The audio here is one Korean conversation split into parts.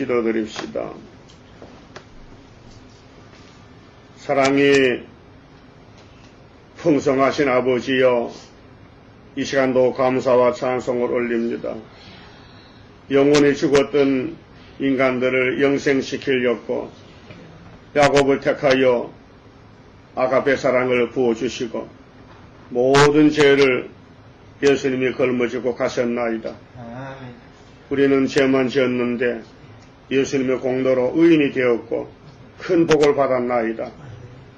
기도드립시다. 사랑이 풍성하신 아버지여, 이 시간도 감사와 찬송을 올립니다. 영원히 죽었던 인간들을 영생시키려고 야곱을 택하여 아가페 사랑을 부어주시고 모든 죄를 예수님이 걸머지고 가셨나이다. 우리는 죄만 지었는데 예수님의 공로로 의인이 되었고 큰 복을 받았나이다.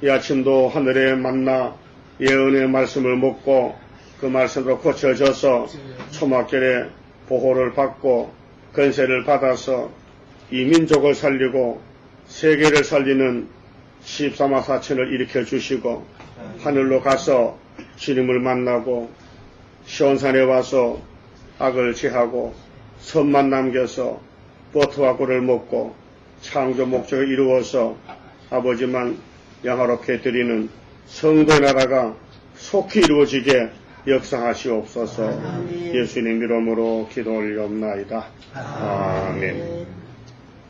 이 아침도 하늘의 만나 예언의 말씀을 먹고 그 말씀으로 고쳐져서 초막절에 보호를 받고 권세를 받아서 이 민족을 살리고 세계를 살리는 14만 4천을 일으켜 주시고 하늘로 가서 주님을 만나고 시온산에 와서 악을 제하고 선만 남겨서 버터와 꿀을 먹고 창조 목적을 이루어서 아버지만 영화롭게 드리는 성도의 나라가 속히 이루어지게 역사하시옵소서. 예수님 이름으로 기도 올리옵나이다. 아멘.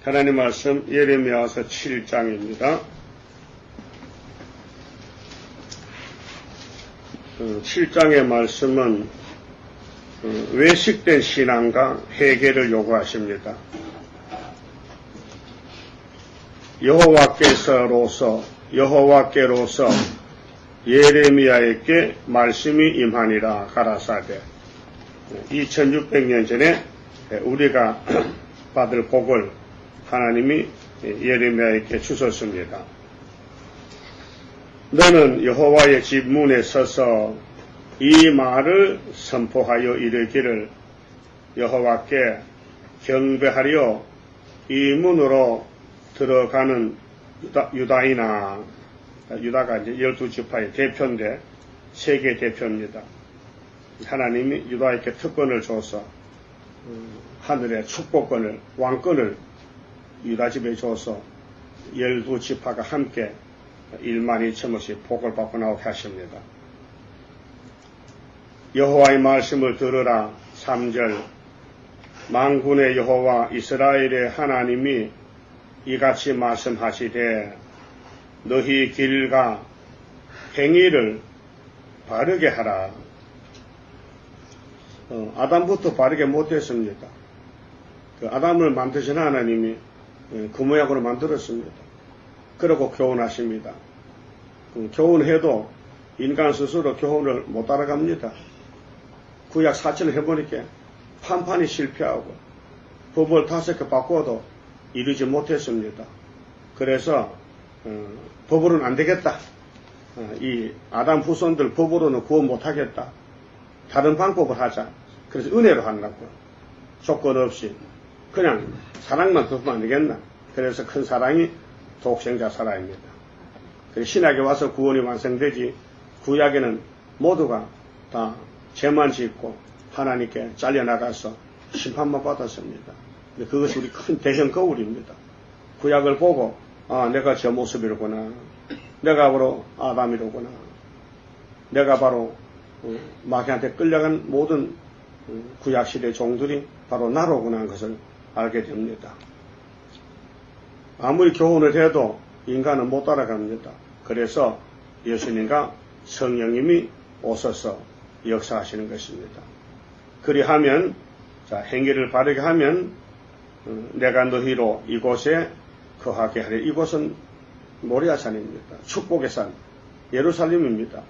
하나님 말씀 예레미야서 7장입니다. 7장의 말씀은 외식된 신앙과 회개를 요구하십니다. 여호와께로서 예레미야에게 말씀이 임하니라 가라사대. 2600년 전에 우리가 받을 복을 하나님이 예레미야에게 주셨습니다. 너는 여호와의 집 문에 서서 이 말을 선포하여 이르기를, 여호와께 경배하려 이 문으로 들어가는 유다이나, 유다가 이제 12지파의 대표인데 세계 대표입니다. 하나님이 유다에게 특권을 줘서 하늘의 축복권을, 왕권을 유다 집에 줘서 12지파가 함께 1만 2천원씩 복을 받고 나오게 하십니다. 여호와의 말씀을 들으라. 3절. 만군의 여호와 이스라엘의 하나님이 이같이 말씀하시되, 너희 길과 행위를 바르게 하라. 아담부터 바르게 못했습니다. 그 아담을 만드신 하나님이 그 모양으로 만들었습니다. 그러고 교훈하십니다. 교훈해도 인간 스스로 교훈을 못 따라갑니다. 구약 4천을 해보니까 판판이 실패하고 법을 5개 바꿔도 이루지 못했습니다. 그래서 법으로는 안 되겠다. 이 아담 후손들 법으로는 구원 못하겠다. 다른 방법을 하자. 그래서 은혜로 하려고. 조건 없이 그냥 사랑만 덮으면 안 되겠나. 그래서 큰 사랑이 독생자 사랑입니다. 신약에 와서 구원이 완성되지, 구약에는 모두가 다 죄만 짓고 하나님께 잘려나가서 심판만 받았습니다. 그것이 우리 큰 대형 거울입니다. 구약을 보고, 아, 내가 저 모습이로구나. 내가 바로 아담이로구나. 내가 바로 마귀한테 끌려간 모든 구약시대 종들이 바로 나로구나 하는 것을 알게 됩니다. 아무리 교훈을 해도 인간은 못 따라갑니다. 그래서 예수님과 성령님이 오셔서 역사하시는 것입니다. 그리하면, 자, 행위를 바르게 하면 내가 너희로 이곳에 거하게 하리. 이곳은 모리아산입니다. 축복의 산 예루살렘입니다.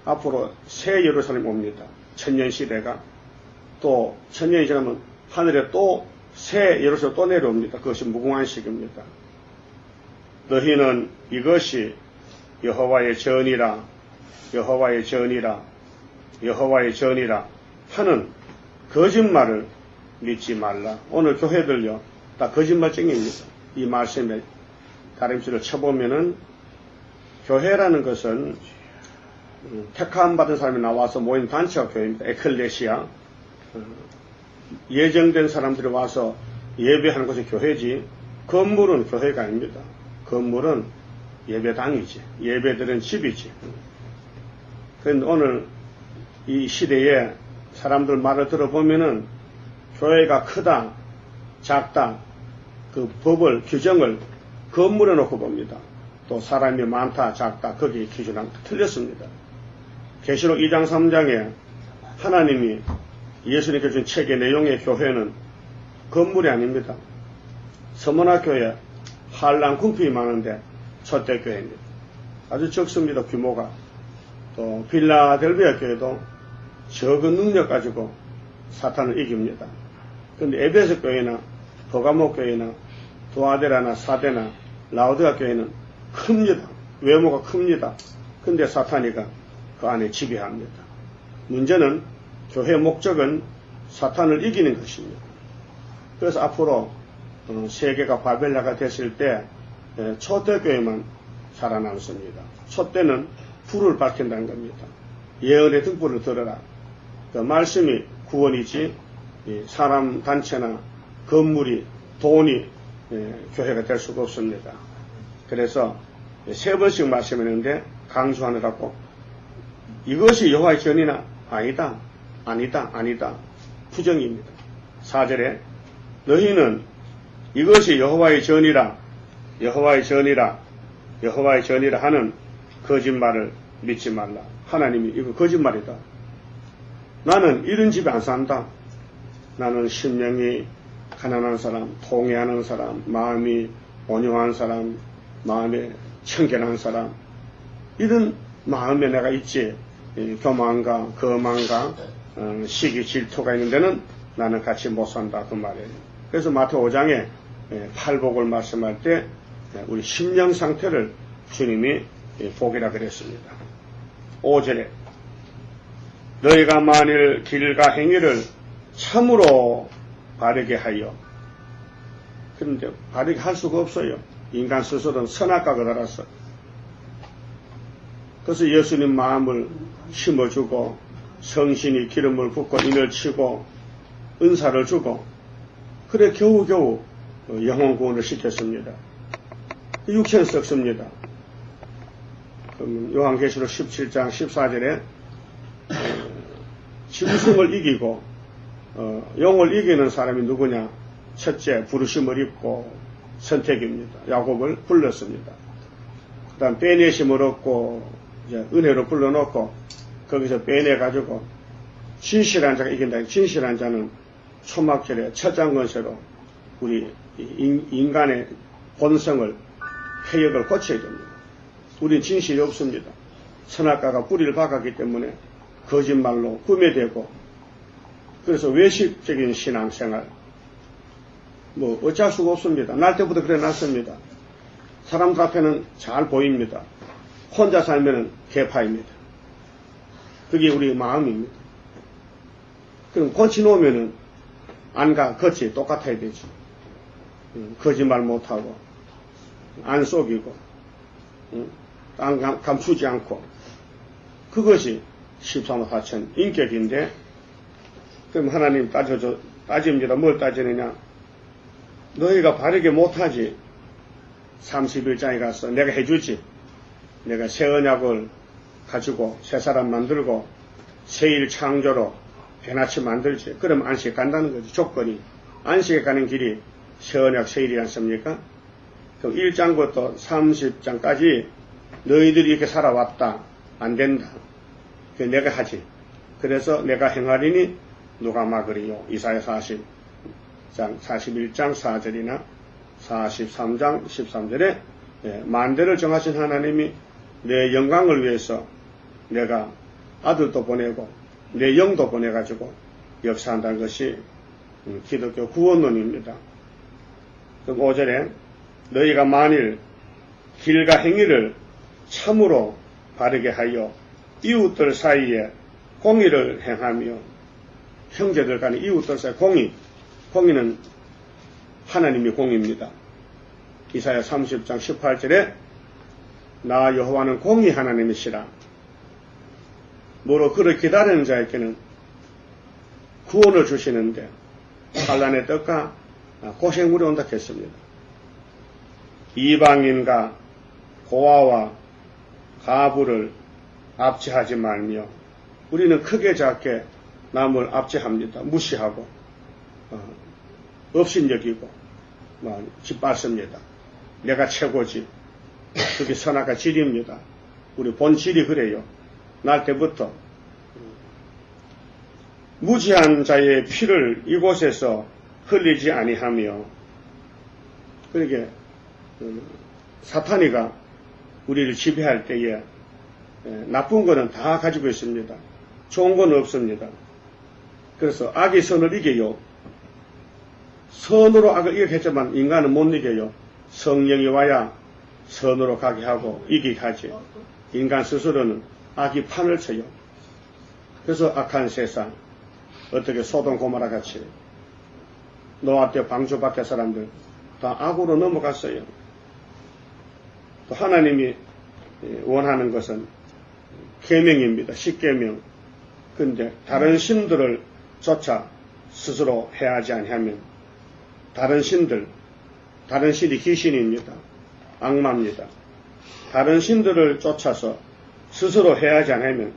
앞으로 새 예루살렘 옵니다. 천년시대가. 또 천년이 지나면 하늘에 또 새 예루살렘 또 내려옵니다. 그것이 무궁한식입니다. 너희는 이것이 여호와의 전이라, 여호와의 전이라, 여호와의 전이라 하는 거짓말을 믿지 말라. 오늘 교회들요 다 거짓말쟁이입니다. 이 말씀에 다림질을 쳐보면은 교회라는 것은 택함 받은 사람이 나와서 모인 단체가 교회입니다. 에클레시아. 예정된 사람들이 와서 예배하는 것이 교회지, 건물은 교회가 아닙니다. 건물은 예배당이지, 예배드리는 집이지. 그런데 오늘 이 시대에 사람들 말을 들어보면은 교회가 크다, 작다, 그 법을, 규정을 건물에 놓고 봅니다. 또 사람이 많다, 작다, 거기 기준하고 틀렸습니다. 계시록 2장, 3장에 하나님이 예수님께 준 책의 내용의 교회는 건물이 아닙니다. 서머나 교회 한란 궁핍이 많은데 첫대 교회입니다. 아주 적습니다. 규모가. 또 빌라델비아 교회도 적은 능력 가지고 사탄을 이깁니다. 그런데 에베소 교회나 버가모 교회나 두아데라나 사데나 라오드가 교회는 큽니다. 외모가 큽니다. 근데 사탄이가 그 안에 지배합니다. 문제는 교회의 목적은 사탄을 이기는 것입니다. 그래서 앞으로 세계가 바벨라가 됐을 때 초대교회만 살아남습니다. 초대는 불을 밝힌다는 겁니다. 예언의 등불을 들어라. 그 말씀이 구원이지 사람 단체나 건물이 돈이 교회가 될 수가 없습니다. 그래서 3번씩 말씀했는데 강조하느라고 이것이 여호와의 전이나 아니다, 아니다, 아니다. 부정입니다. 4절에 너희는 이것이 여호와의 전이라, 여호와의 전이라, 여호와의 전이라 하는 거짓말을 믿지 말라. 하나님이 이거 거짓말이다. 나는 이런 집에 안 산다. 나는 심령이 가난한 사람, 통회하는 사람, 마음이 온유한 사람, 마음에 청결한 사람, 이런 마음에 내가 있지. 교만과 거만과 시기 질투가 있는 데는 나는 같이 못 산다 그 말이에요. 그래서 마태오 5장에 팔복을 말씀할 때 우리 심령 상태를 주님이 복이라 그랬습니다. 5절에 너희가 만일 길과 행위를 참으로 바르게 하여, 그런데 바르게 할 수가 없어요. 인간 스스로는 선악과가 달았어. 그래서 예수님 마음을 심어주고 성신이 기름을 붓고 인을 치고 은사를 주고 그래 겨우겨우 영혼 구원을 시켰습니다. 육체는 썩습니다. 요한계시록 17장 14절에 짐승을 이기고 영을 이기는 사람이 누구냐? 첫째 부르심을 입고 선택입니다. 야곱을 불렀습니다. 그 다음 빼내심을 얻고 이제 은혜로 불러놓고 거기서 빼내가지고 진실한 자가 이긴다. 진실한 자는 초막절에 첫장건세로 우리 인간의 본성을 폐역을 고쳐야 됩니다. 우리는 진실이 없습니다. 선악과가 뿌리를 박았기 때문에 거짓말로 구매되고, 그래서 외식적인 신앙생활 뭐 어쩔 수가 없습니다. 날 때부터 그래 놨습니다. 사람들 앞에는 잘 보입니다. 혼자 살면은 개파입니다. 그게 우리 마음입니다. 그럼 고치놓으면은 안과 겉이 똑같아야 되지. 거짓말 못하고 안 속이고 감추지 않고, 그것이 13호 4천 인격인데, 그럼 하나님 따집니다. 뭘 따지느냐? 너희가 바르게 못하지. 31장에 가서 내가 해주지. 내가 새 언약을 가지고 새 사람 만들고 새 일 창조로 변화치 만들지. 그럼 안식에 간다는 거지. 조건이. 안식에 가는 길이 새 언약 새 일이지 않습니까? 그럼 1장부터 30장까지 너희들이 이렇게 살아왔다. 안 된다. 내가 하지. 그래서 내가 행하리니 누가 막으리요. 이사야 41장 4절이나 43장 13절에 만대를 정하신 하나님이 내 영광을 위해서 내가 아들도 보내고 내 영도 보내가지고 역사한다는 것이 기독교 구원론입니다. 그럼 5절에 너희가 만일 길과 행위를 참으로 바르게 하여 이웃들 사이에 공의를 행하며, 형제들 간에 이웃들 사이에 공의는 하나님이 공의입니다. 이사야 30장 18절에 나 여호와는 공의 하나님이시라. 뭐로 그를 기다리는 자에게는 구원을 주시는데 환난의 떡과 고생물이 온다 했습니다. 이방인과 고아와 가부를 압제하지 말며, 우리는 크게 작게 남을 압제합니다. 무시하고 업신여기고 짓밟습니다. 내가 최고지. 그게 선악과 질입니다. 우리 본질이 그래요. 날 때부터 무지한 자의 피를 이곳에서 흘리지 아니하며, 그러게 사탄이가 우리를 지배할 때에 나쁜 거는 다 가지고 있습니다. 좋은 건 없습니다. 그래서 악이 선을 이겨요. 선으로 악을 이겼지만 인간은 못 이겨요. 성령이 와야 선으로 가게 하고 이기게 하지. 인간 스스로는 악이 판을 쳐요. 그래서 악한 세상, 어떻게 소돔 고모라 같이 노아 때 방주밖에 사람들 다 악으로 넘어갔어요. 또 하나님이 원하는 것은 계명입니다. 십계명. 근데 다른 신들을 쫓아 스스로 해하지 아니하면, 다른 신이 귀신입니다. 악마입니다. 다른 신들을 쫓아서 스스로 해하지 않으면,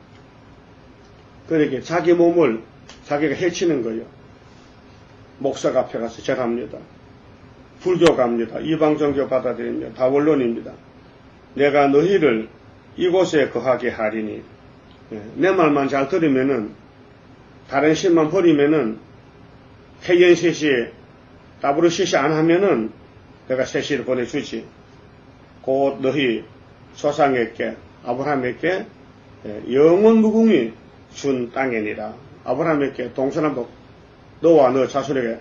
그렇게 자기 몸을 자기가 해치는 거예요. 목사가 앞에 가서 절합니다. 불교 갑니다. 이방 종교 받아들입니다. 다 원론입니다. 내가 너희를 이곳에 거하게 하리니, 내 말만 잘 들으면은, 다른 신만 버리면은, 태연셋이 따브로 시시 안 하면은 내가 셋시를 보내주지. 곧 너희 조상에게, 아브라함에게 영원 무궁히 준 땅이니라. 아브라함에게 동서남북 너와 너 자손에게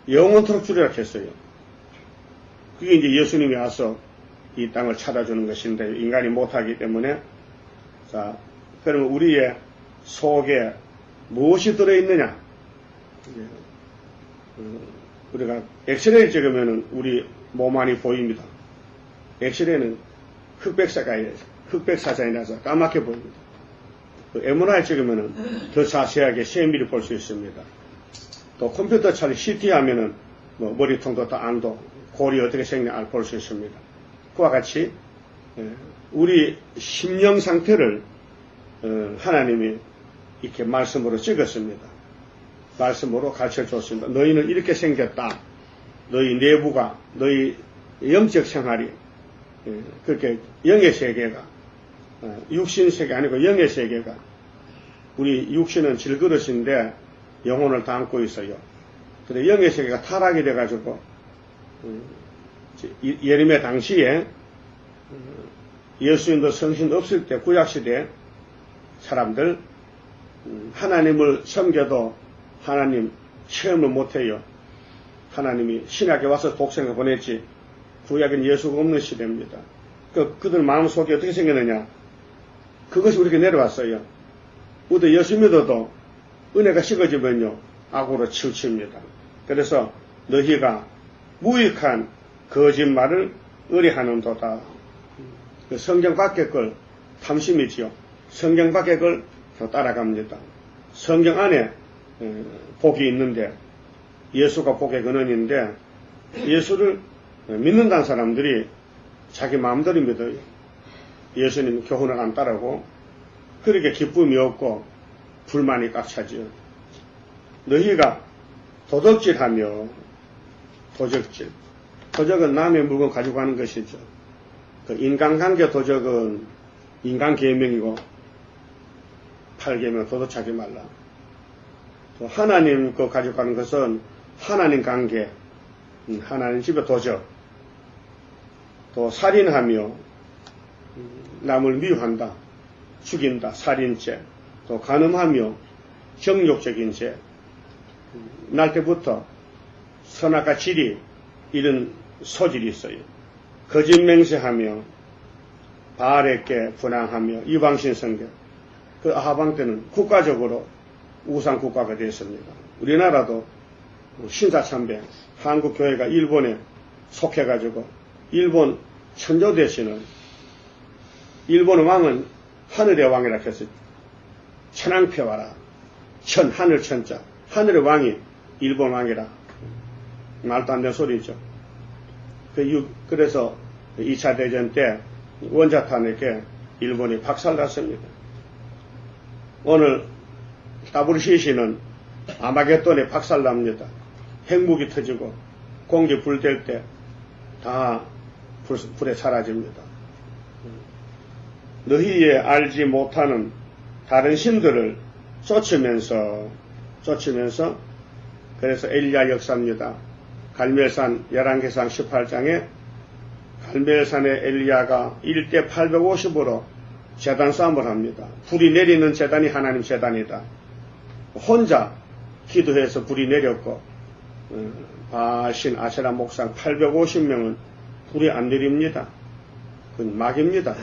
영원토록 주리라 했어요. 그게 이제 예수님이 와서 이 땅을 찾아주는 것인데, 인간이 못하기 때문에. 자, 그러면 우리의 속에 무엇이 들어있느냐? 우리가 엑스레이 찍으면 우리 몸 안이 보입니다. 엑스레이는 흑백사진이라서 까맣게 보입니다. MRI 찍으면 더 자세하게 세밀히 볼 수 있습니다. 또 컴퓨터 처리 CT 하면은 머리통도 다 안도, 골이 어떻게 생겼나 볼 수 있습니다. 그와 같이 우리 심령 상태를 하나님이 이렇게 말씀으로 찍었습니다. 말씀으로 가르쳐 줬습니다. 너희는 이렇게 생겼다. 너희 내부가, 너희 영적 생활이 그렇게 영의 세계가, 육신 세계 아니고 영의 세계가, 우리 육신은 질그릇인데 영혼을 담고 있어요. 근데 영의 세계가 타락이 돼가지고 예림의 당시에 예수님도 성신 없을 때 구약시대 사람들 하나님을 섬겨도 하나님 체험을 못해요. 하나님이 신약에 와서 독생을 보냈지 구약은 예수가 없는 시대입니다. 그들 마음속에 어떻게 생겼느냐, 그것이 우리에게 내려왔어요. 우리도 예수 믿어도 은혜가 식어지면요 악으로 치우칩니다. 그래서 너희가 무익한 거짓말을 의뢰하는도다. 성경 밖의 걸 탐심이지요. 성경 밖의 걸 따라갑니다. 성경 안에 복이 있는데, 예수가 복의 근원인데, 예수를 믿는다는 사람들이 자기 마음대로 믿어요. 예수님 교훈을 안 따르고 그렇게 기쁨이 없고 불만이 꽉 차지요. 너희가 도덕질하며, 도적은 남의 물건 가지고 가는 것이죠. 그 인간관계 도적은 인간계명이고 8계명 도덕하지 말라. 또 하나님 거 가지고 가는 것은 하나님 관계, 하나님 집에 도적. 또 살인하며 남을 미워한다, 죽인다, 살인죄. 또 간음하며 정욕적인 죄. 날 때부터 선악과 질이 이런 소질이 있어요. 거짓 맹세하며 바알에게 분향하며 이방신 선교. 그 아하방 때는 국가적으로 우상 국가가 되었습니다. 우리나라도 신사참배, 한국 교회가 일본에 속해가지고 일본 천조 대신은, 일본 왕은 하늘의 왕이라 해서 천황폐와라, 하늘 천자, 하늘의 왕이 일본 왕이라. 말도 안 되는 소리죠. 그래서 2차 대전 때 원자탄에게 일본이 박살났습니다. 오늘 WCC는 아마겟돈에 박살납니다. 핵무기 터지고 공기 불 뗄 때 다 불에 사라집니다. 너희의 알지 못하는 다른 신들을 쫓으면서 그래서 엘리야 역사입니다. 갈멜산 열왕기상 18장에 갈멜산의 엘리야가 1대 850으로 제단 싸움을 합니다. 불이 내리는 제단이 하나님 제단이다. 혼자 기도해서 불이 내렸고 바신 아세라 목상 850명은 불이 안 내립니다. 그건 막입니다.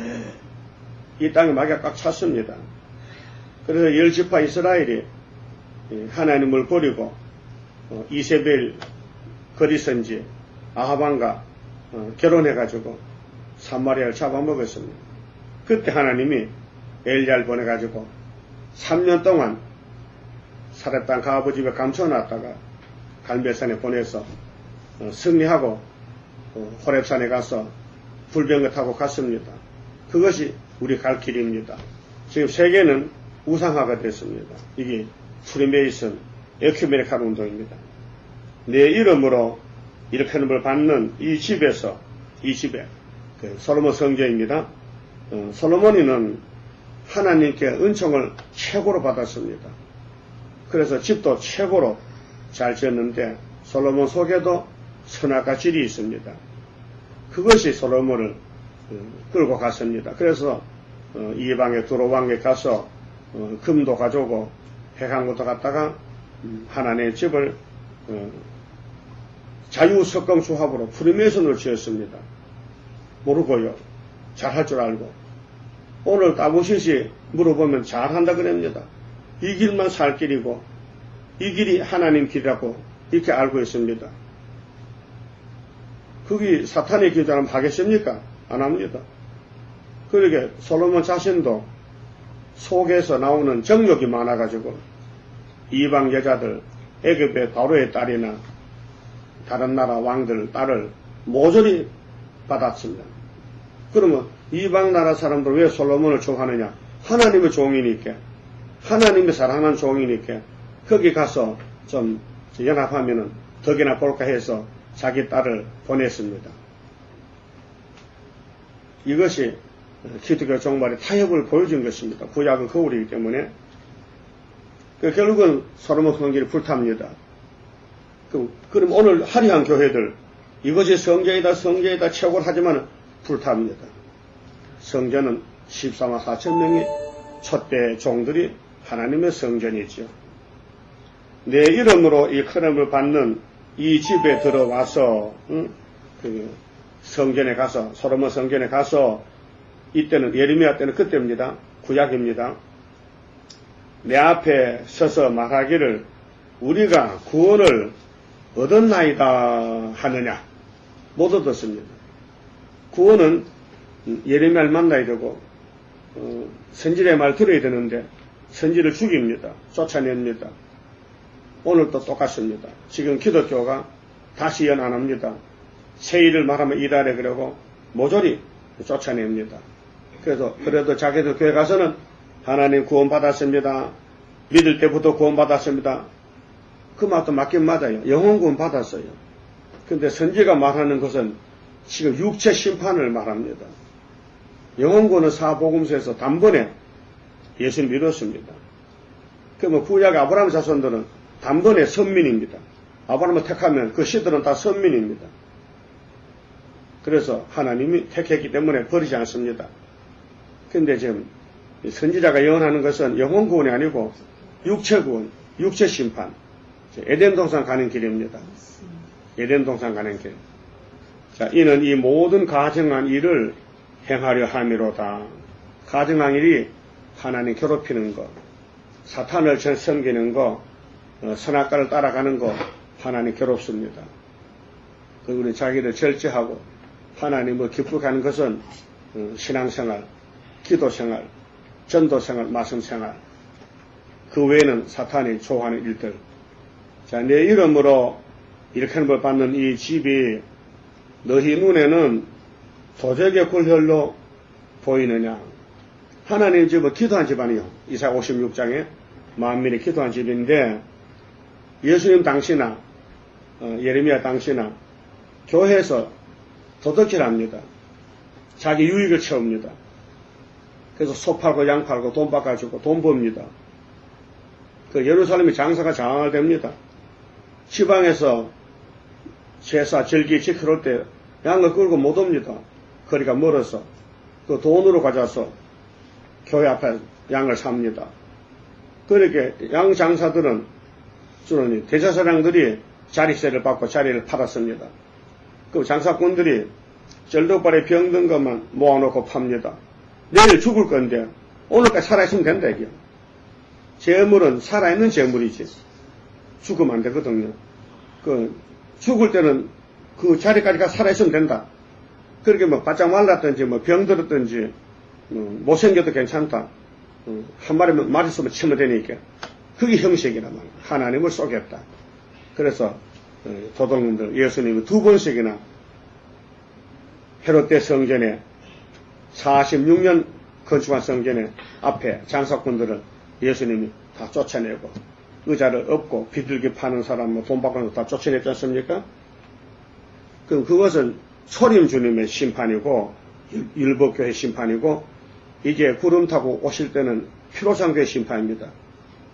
이 땅에 막이 꽉 찼습니다. 그래서 10지파 이스라엘이 하나님을 버리고 이세벨 거리선지 아하방과 결혼해가지고 사마리아를 잡아먹었습니다. 그때 하나님이 엘리야를 보내가지고 3년 동안 사렙 땅 가아버 집에 감춰놨다가 갈멜산에 보내서 승리하고 호렙산에 가서 불병거 타고 갔습니다. 그것이 우리 갈 길입니다. 지금 세계는 우상화가 됐습니다. 이게 프리메이슨 에큐메니칼 운동입니다. 내 이름으로 일컬음을 받는 이 집에 솔로몬 성전입니다. 솔로몬이는 하나님께 은총을 최고로 받았습니다. 그래서 집도 최고로 잘 지었는데 솔로몬 속에도 선악과 질이 있습니다. 그것이 솔로몬을 끌고 갔습니다. 그래서 이방의 두로왕에 가서 금도 가져오고 백항구도 갔다가 하나님의 집을 자유석공조합으로 프리메이슨으로 지었습니다. 모르고요. 잘할 줄 알고. 오늘 따보시시 물어보면 잘한다 그럽니다. 이 길만 살 길이고 이 길이 하나님 길이라고 이렇게 알고 있습니다. 거기 사탄의 기도하면 하겠습니까? 안 합니다. 그러게 솔로몬 자신도 속에서 나오는 정욕이 많아가지고 이방 여자들, 애굽의 바로의 딸이나 다른 나라 왕들 딸을 모조리 받았습니다. 그러면 이방 나라 사람들 왜 솔로몬을 좋아하느냐? 하나님의 종이니까, 하나님의 사랑하는 종이니까 거기 가서 좀 연합하면은 덕이나 볼까 해서 자기 딸을 보냈습니다. 이것이 기독교 종말의 타협을 보여준 것입니다. 구약은 거울이기 때문에. 결국은 솔로몬 성전이 불탑니다. 그럼 오늘 화려한 교회들 이것이 성전이다 최고를 하지만 불탑니다. 성전은 14만 4천 명의 촛대 종들이 하나님의 성전이죠. 내 이름으로 일컬음을 받는 이 집에 들어와서 성전에 가서 솔로몬 성전에 가서 이때는 예레미야 때는 그때입니다. 구약입니다. 내 앞에 서서 말하기를 우리가 구원을 얻었나이다 하느냐? 못 얻었습니다. 구원은 예레미야를 만나야 되고 선지자의 말 들어야 되는데 선지를 죽입니다. 쫓아냅니다. 오늘도 똑같습니다. 지금 기독교가 다시 연 안 합니다. 새 일을 말하면 이달에 그러고 모조리 쫓아냅니다. 그래서 그래도 자기들 교회 가서는 하나님 구원 받았습니다. 믿을 때부터 구원 받았습니다. 그 말도 맞긴 맞아요. 영혼 구원 받았어요. 근데 선지가 말하는 것은 지금 육체 심판을 말합니다. 영혼 구원은 사복음서에서 단번에 예수를 믿었습니다. 그러면 구약 아브라함 자손들은 단번에 선민입니다. 아브라함을 택하면 그 시들은 다 선민입니다. 그래서 하나님이 택했기 때문에 버리지 않습니다. 근데 지금 선지자가 예언하는 것은 영혼 구원이 아니고 육체 구원, 육체 심판. 에덴 동산 가는 길입니다. 에덴 동산 가는 길. 자, 이는 이 모든 가증한 일을 행하려 함이로다. 가증한 일이 하나님 괴롭히는 것, 사탄을 섬기는 것, 선악과를 따라가는 것, 하나님 괴롭습니다. 그리고 자기를 절제하고 하나님을 기쁘게 하는 것은 신앙생활, 기도생활, 전도생활, 말씀생활. 그 외에는 사탄이 좋아하는 일들. 자, 내 이름으로 일컬음을 받는 이 집이 너희 눈에는 도적의 굴혈로 보이느냐? 하나님 집은 기도한 집아니요. 이사야 56장에 만민이 기도한 집인데 예수님 당시나 예레미야 당시나 교회에서 도덕질 합니다. 자기 유익을 채웁니다. 그래서 소 팔고 양 팔고 돈 바꿔주고 돈 법니다. 그 예루살렘의 장사가 장악됩니다. 지방에서 제사 절기 지켜올 때 양을 끌고 못 옵니다. 거리가 멀어서 그 돈으로 가져와서 교회 앞에 양을 삽니다. 그렇게 양 장사들은 주로 대제사장들이 자리세를 받고 자리를 팔았습니다. 그 장사꾼들이 쩔뚝발에 병든 것만 모아놓고 팝니다. 내일 죽을 건데 오늘까지 살아있으면 된다 이게. 재물은 살아있는 재물이지 죽으면 안 되거든요. 그 죽을 때는 그 자리까지가 살아있으면 된다. 그렇게 뭐 바짝 말랐든지 뭐 병들었든지 못생겨도 괜찮다. 한 마리면 맞았으면 치면 되니까 그게 형식이란 말이야. 하나님을 쏘겠다. 그래서 도둑놈들 예수님이 2번씩이나 헤롯 때 성전에 46년 건축한 성전에 앞에 장사꾼들을 예수님이 다 쫓아내고 의자를 엎고 비둘기 파는 사람 뭐 돈 받고 다 쫓아냈지 않습니까? 그럼 그것은 초림 주님의 심판이고 율법교회 심판이고 이제 구름 타고 오실 때는 피로상교회 심판입니다.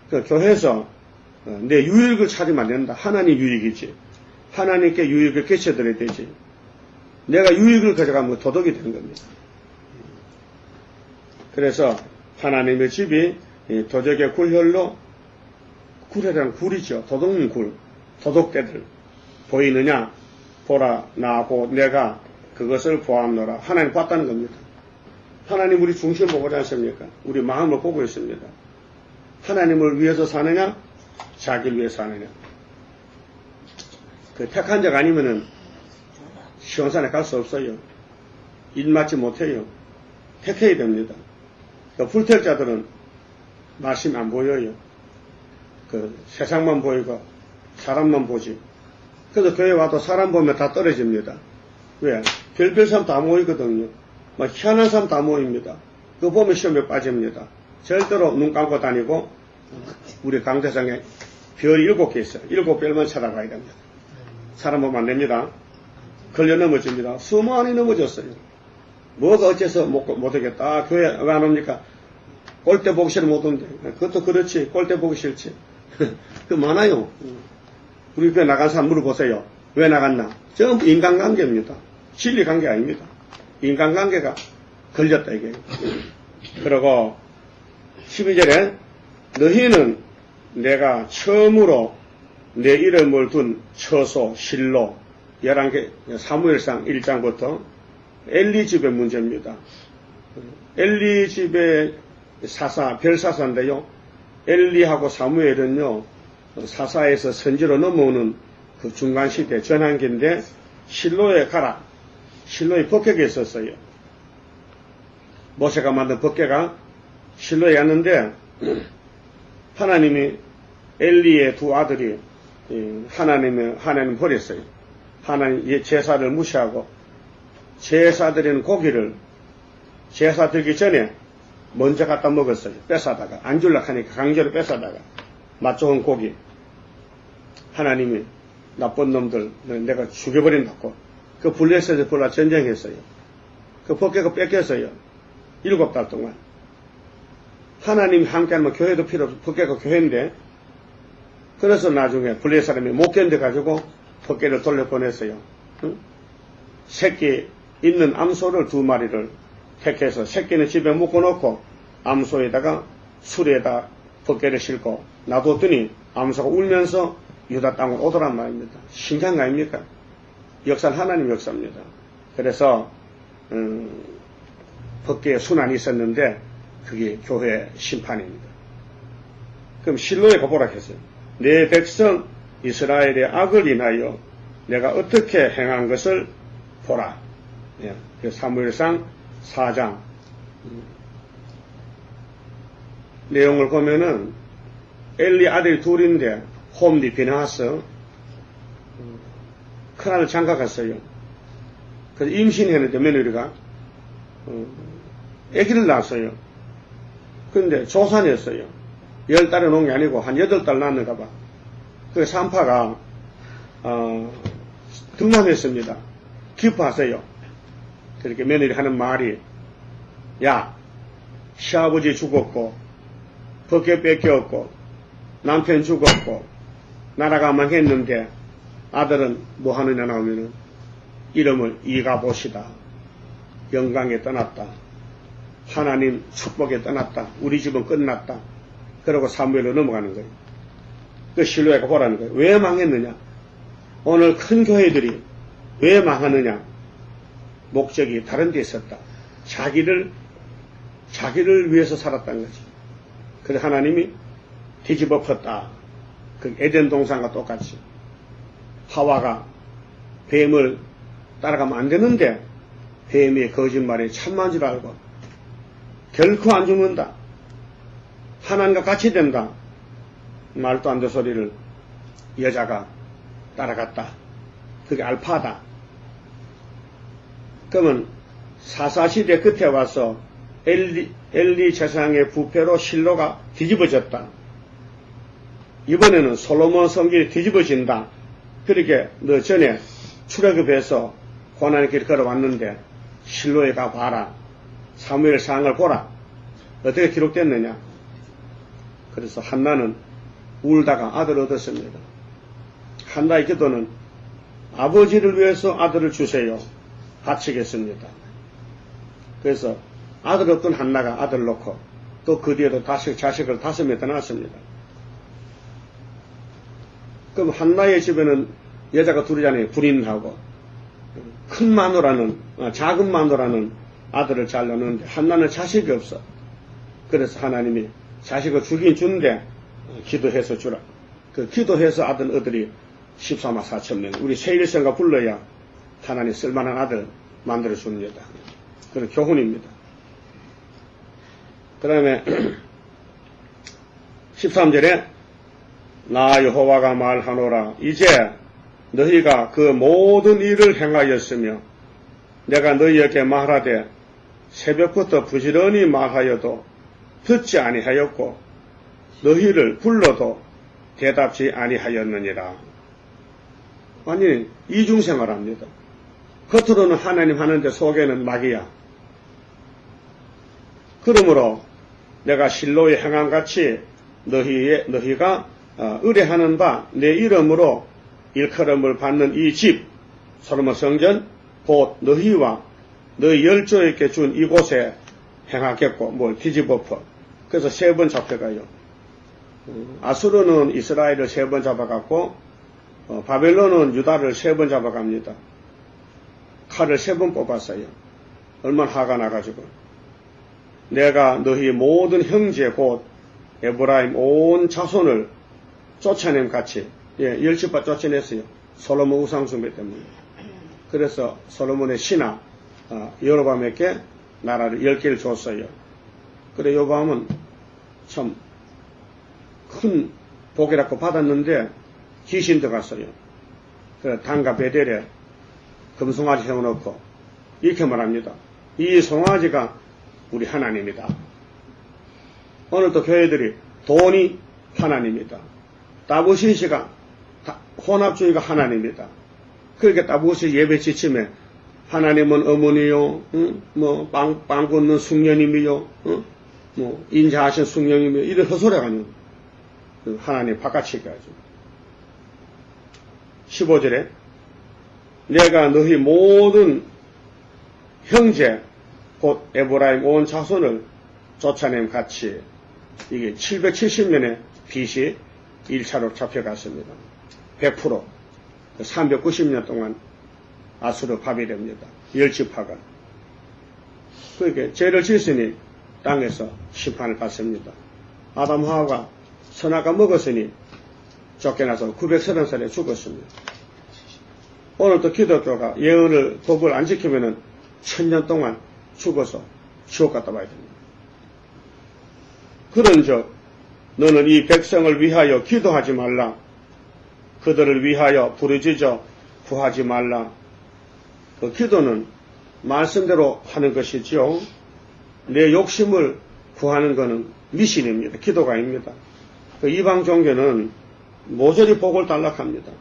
그 교회에서 내 유익을 찾으면 안 된다. 하나님 유익이지. 하나님께 유익을 끼쳐드려야 되지. 내가 유익을 가져가면 도덕이 되는 겁니다. 그래서 하나님의 집이 도적의 굴혈로 굴이란 굴이죠. 도둑은 굴. 도둑대들 보이느냐? 보라 나고 내가 그것을 보았노라. 하나님 봤다는 겁니다. 하나님 우리 중심을 보고 있지 않습니까? 우리 마음을 보고 있습니다. 하나님을 위해서 사느냐? 자기를 위해서 사느냐? 그 택한 자가 아니면은 시원산에 갈 수 없어요. 일 맞지 못해요. 택해야 됩니다. 그 불택자들은 말씀이 안 보여요. 그 세상만 보이고 사람만 보지. 그래서 교회 와도 사람 보면 다 떨어집니다. 왜? 별별 사람 다 모이거든요. 막 희한한 사람 다 모입니다. 그거 보면 시험에 빠집니다. 절대로 눈 감고 다니고 우리 강대상에 별이 7개 있어요. 7별만 찾아가야 됩니다. 사람 보면 안 됩니다. 걸려 넘어집니다. 수많이 넘어졌어요. 뭐가 어째서 못하겠다. 교회 왜 안 옵니까? 꼴대 보기 싫으면 못 온대. 그것도 그렇지. 꼴대 보기 싫지. 그 많아요. 우리 교회 나간 사람 물어보세요. 왜 나갔나? 전부 인간관계입니다. 진리관계 아닙니다. 인간관계가 걸렸다 이게. 그리고 12절에 너희는 내가 처음으로 내 이름을 둔 처소 실로 11개 사무엘상 1장부터 엘리 집의 문제입니다. 엘리 집의 사사 별사사인데요. 엘리하고 사무엘은요 사사에서 선지로 넘어오는 그 중간시대 전환기인데 실로에 가라. 실로에 법궤가 있었어요. 모세가 만든 법궤가 실로에 왔는데 하나님이 엘리의 두 아들이 하나님 버렸어요. 하나님 제사를 무시하고 제사 드리는 고기를 제사 드리기 전에 먼저 갖다 먹었어요. 뺏어다가 안 줄라 하니까 강제로 뺏어다가 맛 좋은 고기. 하나님이 나쁜 놈들 내가 죽여버린다고 그 블레셋에 불러 전쟁했어요. 그 법궤가 뺏겼어요. 7달 동안. 하나님이 함께하면 교회도 필요 없어. 법궤가 교회인데 그래서 나중에 블레셋 사람이 못 견뎌가지고 법궤를 돌려보냈어요. 응? 새끼 있는 암소를 2마리를 택해서 새끼는 집에 묶어놓고 암소에다가 술에다 법궤를 싣고 놔뒀더니 암소가 울면서 유다 땅으로 오더란 말입니다. 신기한 거 아닙니까? 역사는 하나님 역사입니다. 그래서 법궤에 순환이 있었는데 그게 교회 심판입니다. 그럼 실로에 가보라 했어요. 내 백성 이스라엘의 악을 인하여 내가 어떻게 행한 것을 보라. 예, 사무엘상 4장 내용을 보면은 엘리 아들이 둘인데 홈리 비나하스 큰아들 장가갔어요. 그래서 임신했는데 며느리가 아기를 낳았어요. 근데 조산이었어요. 10달에 놓은 게 아니고 한 8달 낳았는가 봐. 그 산파가 등남했습니다. 기뻐하세요. 그렇게 며느리 하는 말이, 야, 시아버지 죽었고, 벗겨 뺏겼고, 남편 죽었고, 나라가 망했는데, 아들은 뭐 하느냐 나오면은, 이름을 이가봇이다. 영광에 떠났다. 하나님 축복에 떠났다. 우리 집은 끝났다. 그러고 사무엘로 넘어가는 거예요. 그 실로야가 보라는 거예요. 왜 망했느냐? 오늘 큰 교회들이 왜 망하느냐? 목적이 다른 데 있었다. 자기를 위해서 살았다는 거지. 그래서 하나님이 뒤집어 엎었다. 그 에덴 동산과 똑같이. 하와가 뱀을 따라가면 안 되는데 뱀의 거짓말에 참만 줄 알고 결코 안 죽는다. 하나님과 같이 된다. 말도 안 되는 소리를 여자가 따라갔다. 그게 알파다. 그러면 사사시대 끝에 와서 엘리 제사장의 부패로 실로가 뒤집어졌다. 이번에는 솔로몬 성길이 뒤집어진다. 그렇게 너 전에 출애굽해서 고난의 길 걸어왔는데 실로에 가 봐라. 사무엘 상을 보라. 어떻게 기록됐느냐. 그래서 한나는 울다가 아들을 얻었습니다. 한나의 기도는 아버지를 위해서 아들을 주세요. 바치겠습니다. 그래서 아들 없던 한나가 아들 놓고 또 그 뒤에도 자식을 5명 더 낳았습니다. 그럼 한나의 집에는 여자가 둘이잖아요. 불인하고 큰 마누라는 작은 마누라는 아들을 잘 낳는데 한나는 자식이 없어. 그래서 하나님이 자식을 주긴 주는데 기도해서 주라. 그 기도해서 아들 아들이 14만 4천 명. 우리 세일성가 불러야 하나님 쓸만한 아들 만들어 주는 여다. 그런 교훈입니다. 그 다음에 13절에 나 여호와가 말하노라. 이제 너희가 그 모든 일을 행하였으며 내가 너희에게 말하되 새벽부터 부지런히 말하여도 듣지 아니하였고 너희를 불러도 대답지 아니하였느니라. 완전히 이중생활 합니다. 겉으로는 하나님 하는데 속에는 마귀야. 그러므로 내가 실로의 행함같이 너희가 의뢰하는 바 내 이름으로 일컬음을 받는 이 집 솔로몬 성전 곧 너희와 너희 열조에게 준 이곳에 행하겠고 뭘 뒤집어퍼. 그래서 3번 잡혀가요. 아수르는 이스라엘을 3번 잡아갔고 바벨론은 유다를 3번 잡아갑니다. 칼을 3번 뽑았어요. 얼마나 화가 나가지고 내가 너희 모든 형제 곧 에브라임 온 자손을 쫓아냄 같이 10바 쫓아냈어요. 솔로몬 우상숭배 때문에. 그래서 솔로몬의 신하 여로밤에게 나라를 10개를 줬어요. 그래 여로밤은 참 큰 복이라고 받았는데 귀신 들어갔어요. 그래 단과 베델에 금송아지 세워놓고 이렇게 말합니다. 이 송아지가 우리 하나님이다. 오늘도 교회들이 돈이 하나님이다. 다보시시가 혼합주의가 하나님이다. 그렇게 다보시 예배 지침에 하나님은 어머니요, 빵 굽는 숭녀님이요, 인자하신 숭녀님이요, 이런 헛소리가 하나님 바깥치게 하죠. 15절에 내가 너희 모든 형제 곧 에브라임 온 자손을 쫓아냄 같이 이게 770년에 빚이 1차로 잡혀갔습니다. 100% 390년 동안 아수르 바벨입니다. 열지파가. 그러니까 죄를 지었으니 땅에서 심판을 받습니다. 아담 하와가 선악과 먹었으니 쫓겨나서 930살에 죽었습니다. 오늘도 기독교가 예언을 법을 안 지키면은 1000년 동안 죽어서 지옥 갔다 와야 됩니다. 그런즉 너는 이 백성을 위하여 기도하지 말라. 그들을 위하여 부르짖어 구하지 말라. 그 기도는 말씀대로 하는 것이지요. 내 욕심을 구하는 것은 미신입니다. 기도가 아닙니다. 그 이방 종교는 모조리 복을 달락합니다.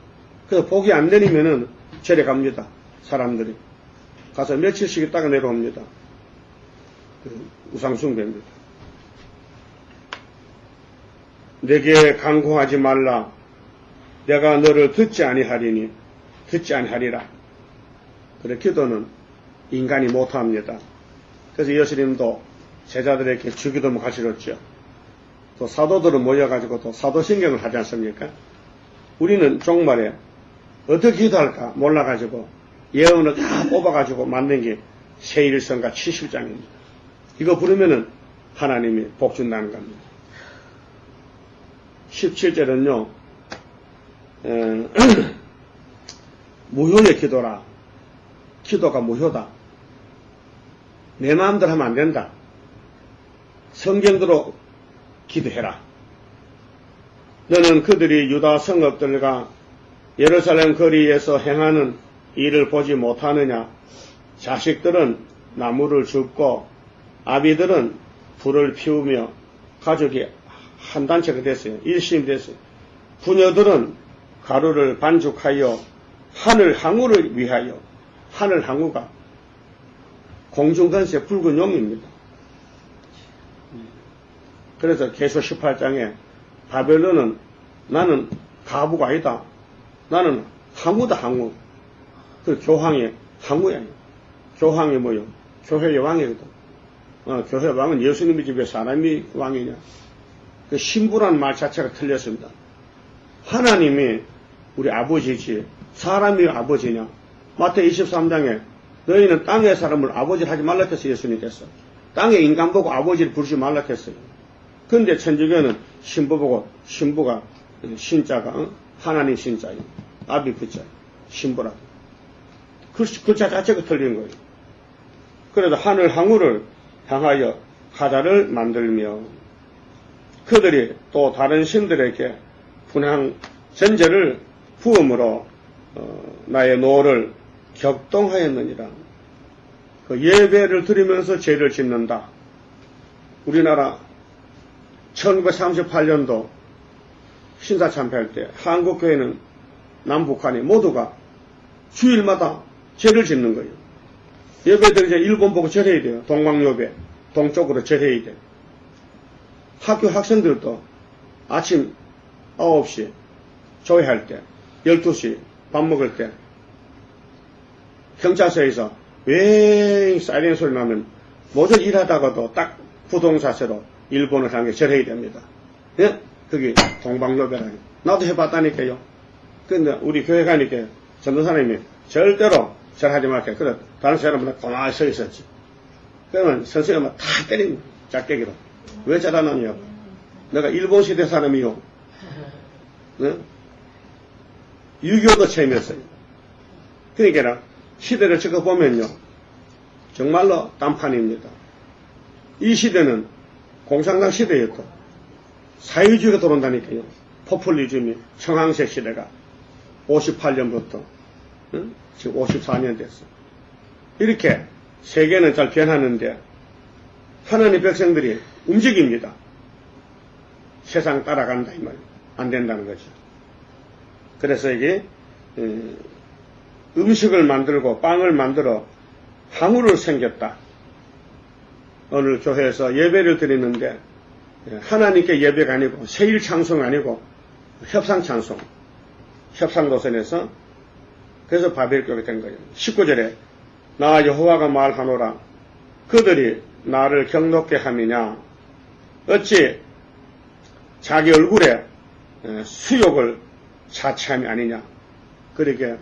그래서 복이 안 내리면은 절에 갑니다. 사람들이. 가서 며칠씩 있다가 내려옵니다. 우상숭배입니다. 내게 간구하지 말라. 내가 너를 듣지 아니하리라. 그래 기도는 인간이 못합니다. 그래서 예수님도 제자들에게 주기도문 가르쳤죠. 또 사도들은 모여가지고 또 사도신경을 하지 않습니까? 우리는 종말에 어떻게 기도할까 몰라가지고 예언을 다 뽑아가지고 만든 게 세일성가 70장입니다. 이거 부르면은 하나님이 복 준다는 겁니다. 17절은요, 무효의 기도라. 기도가 무효다. 내 마음대로 하면 안 된다. 성경대로 기도해라. 너는 그들이 유다 성읍들과 예루살렘 거리에서 행하는 일을 보지 못하느냐? 자식들은 나무를 줍고 아비들은 불을 피우며 가족이 한 단체가 됐어요. 일심이 됐어요. 부녀들은 가루를 반죽하여 하늘 항우를 위하여, 하늘 항우가 공중건세 붉은 용입니다. 그래서 계시록 18장에 바벨론은 나는 가부가 아니다. 나는 항우다, 항우. 그 교황의 항우야. 교황이 뭐요? 교회의 왕이거든. 교회 왕은 예수님의 집에 사람이 왕이냐. 그 신부란 말 자체가 틀렸습니다. 하나님이 우리 아버지지 사람이 아버지냐. 마태복음 23장에 너희는 땅의 사람을 아버지를 하지 말라 했어요. 예수님께서. 땅의 인간 보고 아버지를 부르지 말라 했어요. 근데 천주교는 신부 보고 신부가 신자가 하나님 신자예요. 아비 부자 신부라. 글자 자체가 틀린 거예요. 그래서 하늘 항우를 향하여 가자를 만들며 그들이 또 다른 신들에게 분향 전제를 부음으로 나의 노를 격동하였느니라. 그 예배를 드리면서 죄를 짓는다. 우리나라 1938년도 신사 참배할 때 한국교회는 남북한이 모두가 주일마다 죄를 짓는 거예요. 예배들 이제 일본 보고 절해야 돼요. 동방요배 동쪽으로 절해야 돼요. 학교 학생들도 아침 9시 조회할 때 12시 밥 먹을 때 경찰서에서 웽 사이렌 소리 나면 모두 일하다가도 딱 부동자세로 일본을 향해 절해야 됩니다. 예? 그게 동방요배라니. 나도 해봤다니까요. 근데 우리 교회 가니까 전도사님이 절대로 절하지 말게. 그래 다른 사람은 고마히 서 있었지. 그러면 선생님은 다 때립니다. 짝대기로. 왜 잘하느냐고. 내가 일본 시대 사람이요. 네? 6.25도 체험했어요. 그러니까 시대를 지켜보면요. 정말로 딴판입니다. 이 시대는 공산당 시대였고 사회주의가 들어온다니까요. 포퓰리즘이 청황색 시대가 58년부터 지금 54년 됐어. 이렇게 세계는 잘 변하는데 하나님 백성들이 움직입니다. 세상 따라간다 이 말이에요. 안 된다는 거죠. 그래서 이게 음식을 만들고 빵을 만들어 항우를 생겼다. 오늘 교회에서 예배를 드리는데 하나님께 예배가 아니고 세일 찬송 아니고 협상 찬송, 협상 노선에서 그래서 바벨교가 된 거예요. 19절에 나 여호와가 말하노라 그들이 나를 경노케 함이냐 어찌 자기 얼굴에 수욕을 자체함이 아니냐. 그렇게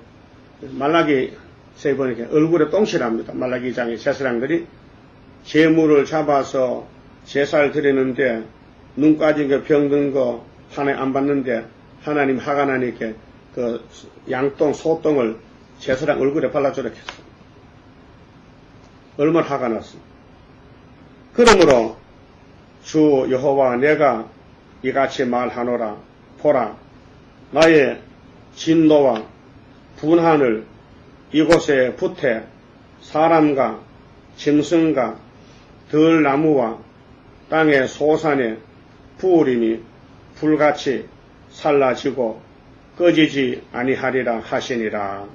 말라기서에 보니까 얼굴에 똥칠합니다. 말라기 2장의 제사장들이 재물을 잡아서 제사를 드리는데 눈 까진 거 병든 거 하나님 안 받는데 하나님 화가 나니까 그 양똥 소똥을 제사장 얼굴에 발라주라 했어. 얼마나 화가 났어. 그러므로 주 여호와 내가 이같이 말하노라. 보라 나의 진노와 분한을 이곳에 부태 사람과 짐승과 들나무와 땅의 소산에 부으리니 불같이 살라지고 꺼지지 아니하리라 하시니라.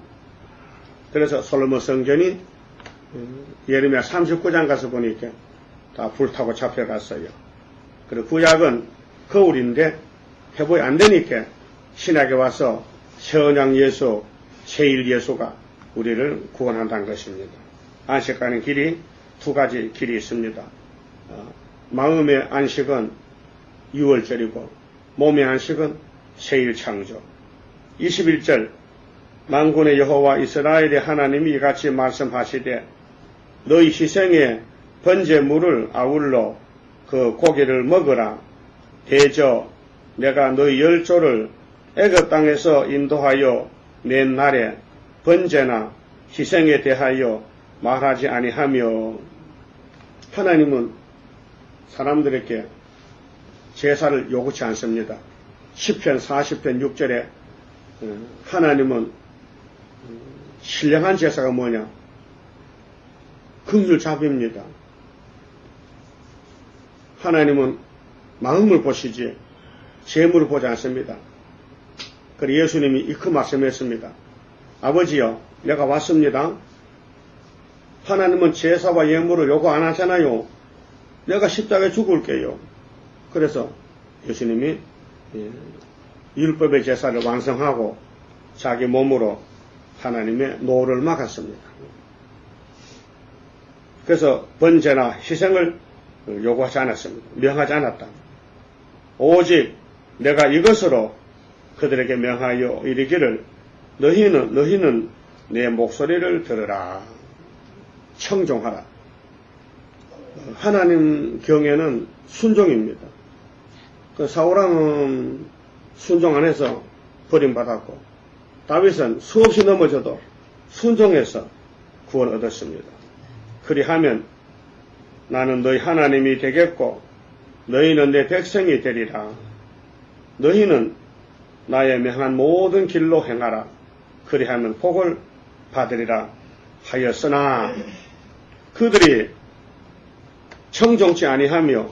그래서 솔로몬 성전이 예레미야 39장 가서 보니까 다 불타고 잡혀갔어요. 그리고 구약은 거울인데 회복이 안 되니까 신약에 와서 세언양 예수, 세일 예수가 우리를 구원한다는 것입니다. 안식 가는 길이 두 가지 길이 있습니다. 마음의 안식은 6월절이고 몸의 안식은 세일 창조. 21절 만군의 여호와 이스라엘의 하나님이 이같이 말씀하시되 너희 희생의 번제물을 아울러 그 고기를 먹으라. 대저 내가 너희 열조를 애굽 땅에서 인도하여 낸 날에 번제나 희생에 대하여 말하지 아니하며. 하나님은 사람들에게 제사를 요구치 않습니다. 시편 40편 6절에 하나님은 신령한 제사가 뭐냐? 긍휼잡입니다. 하나님은 마음을 보시지 재물을 보지 않습니다. 그리고 예수님이 이 그 말씀했습니다. 아버지여 내가 왔습니다. 하나님은 제사와 예물을 요구 안 하잖아요. 내가 십자가에 죽을게요. 그래서 예수님이 율법의 제사를 완성하고 자기 몸으로 하나님의 노를 막았습니다. 그래서 번제나 희생을 요구하지 않았습니다. 명하지 않았다. 오직 내가 이것으로 그들에게 명하여 이르기를 너희는 내 목소리를 들으라. 청종하라. 하나님 경에는 순종입니다. 그 사울왕은 순종 안 해서 버림받았고 다윗은 수없이 넘어져도 순종해서 구원 얻었습니다. 그리하면 나는 너희 하나님이 되겠고 너희는 내 백성이 되리라. 너희는 나의 명한 모든 길로 행하라. 그리하면 복을 받으리라 하였으나 그들이 청종치 아니하며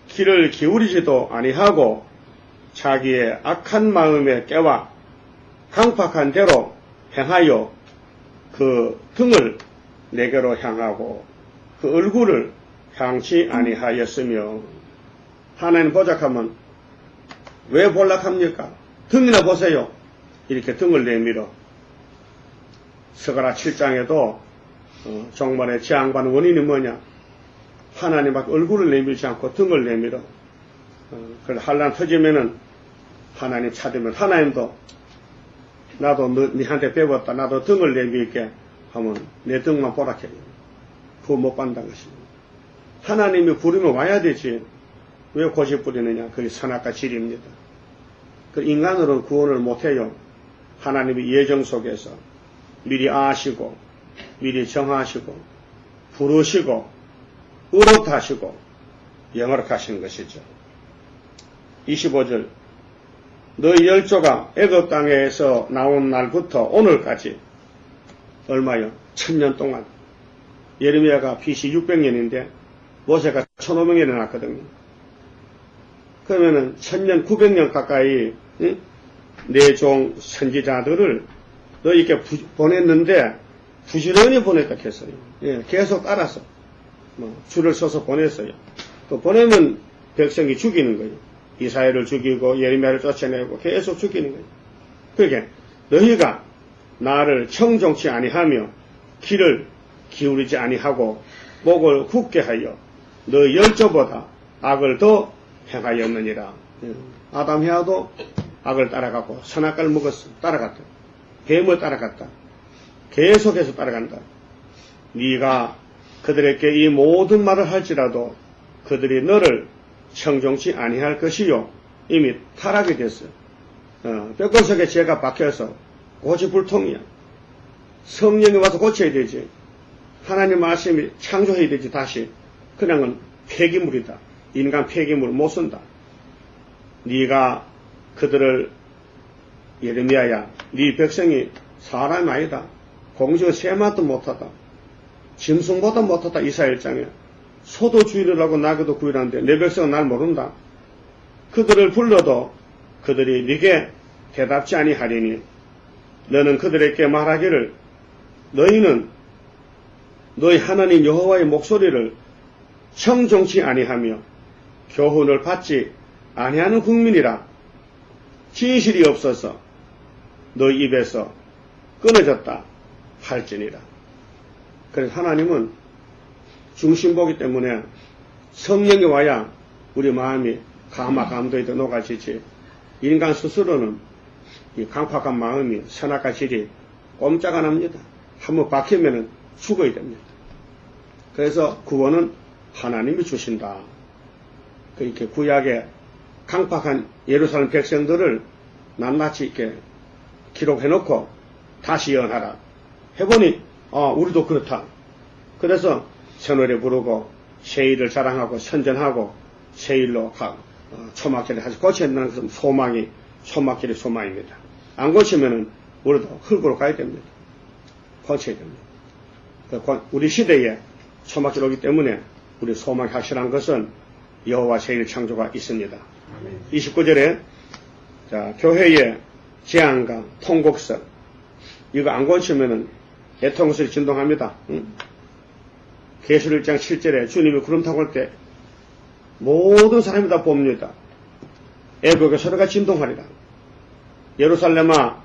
귀를 기울이지도 아니하고 자기의 악한 마음에 깨와 강팍한 대로 행하여 그 등을 내게로 향하고 그 얼굴을 향치 아니하였으며. 하나님 보작하면 왜 볼락합니까? 등이나 보세요. 이렇게 등을 내밀어. 스가랴 7장에도 종말의 재앙받는 원인이 뭐냐? 하나님 앞에 얼굴을 내밀지 않고 등을 내밀어. 그래서 환난 터지면은 하나님 찾으면 하나님도 나도 너한테 배웠다. 나도 등을 내밀게 하면 내 등만 보라 해요. 그거 못 받는다는 것입니다. 하나님이 부르면 와야 되지. 왜 고집 부리느냐? 그게 선악과 질입니다. 그 인간으로는 구원을 못해요. 하나님의 예정 속에서 미리 아시고 미리 정하시고 부르시고 의롭하시고 영원하시는 것이죠. 25절 너희 열조가 애굽 땅에서 나온 날부터 오늘까지 얼마요? 1000년 동안. 예레미야가 BC 600년인데 모세가 1500년에 났거든요. 그러면은 1000년 900년 가까이 내 종 선지자들을 너희에게 보냈는데 부지런히 보냈다 했어요. 예, 계속 따라서 줄을 서서 보냈어요. 또 보내면 백성이 죽이는 거예요. 이사야를 죽이고 예레미야를 쫓아내고 계속 죽이는 거예요. 그러니까 너희가 나를 청종치 아니하며 귀를 기울이지 아니하고 목을 굳게 하여 너희 열조보다 악을 더 행하였느니라. 아담 헤아도 악을 따라갔고 선악과를 먹었어. 따라갔다. 뱀을 따라갔다. 계속해서 따라간다. 네가 그들에게 이 모든 말을 할지라도 그들이 너를 청종치 아니할 것이요. 이미 타락이 됐어. 뼈골석에 죄가 박혀서 고집불통이야. 성령이 와서 고쳐야 되지. 하나님 말씀이 창조해야 되지. 다시. 그냥은 폐기물이다. 인간 폐기물 못 쓴다. 네가 그들을 예레미야야 네 백성이 사람이 아니다. 공주의 새맛도 못하다. 짐승보다 못하다. 이사야 1장에 소도 주의하고 나귀도 구이라는데 내 백성은 날 모른다. 그들을 불러도 그들이 네게 대답지 아니하리니 너는 그들에게 말하기를 너희는 너희 하나님 여호와의 목소리를 청종치 아니하며 교훈을 받지 아니하는 국민이라 진실이 없어서 너희 입에서 끊어졌다 할지니라. 그래서 하나님은 중심보기 때문에 성령이 와야 우리 마음이 감동이 더 녹아지지, 인간 스스로는 이 강팍한 마음이 선악과 질이 꼼짝 안 합니다. 한번 박히면 죽어야 됩니다. 그래서 구원은 하나님이 주신다. 이렇게 구약의 강팍한 예루살렘 백성들을 낱낱이 이렇게 기록해놓고 다시 예언하라 해보니 우리도 그렇다. 그래서 새노래 부르고 새일을 자랑하고 선전하고 새일로 초막절에 다시 고쳐야 된다는 것은 초막절이 소망입니다. 안 고치면은 우리도 흙으로 가야 됩니다. 고쳐야 됩니다. 우리 시대에 초막절이 오기 때문에 우리 소망이 확실한 것은 여호와 새1 창조가 있습니다. 29절에 교회의 제안과 통곡설, 이거 안 고치면은 애통설이 진동합니다. 계시록 1장 7절에 주님이 구름 타고 올 때 모든 사람이 다 봅니다. 애국의 소리가 진동하리라. 예루살렘아,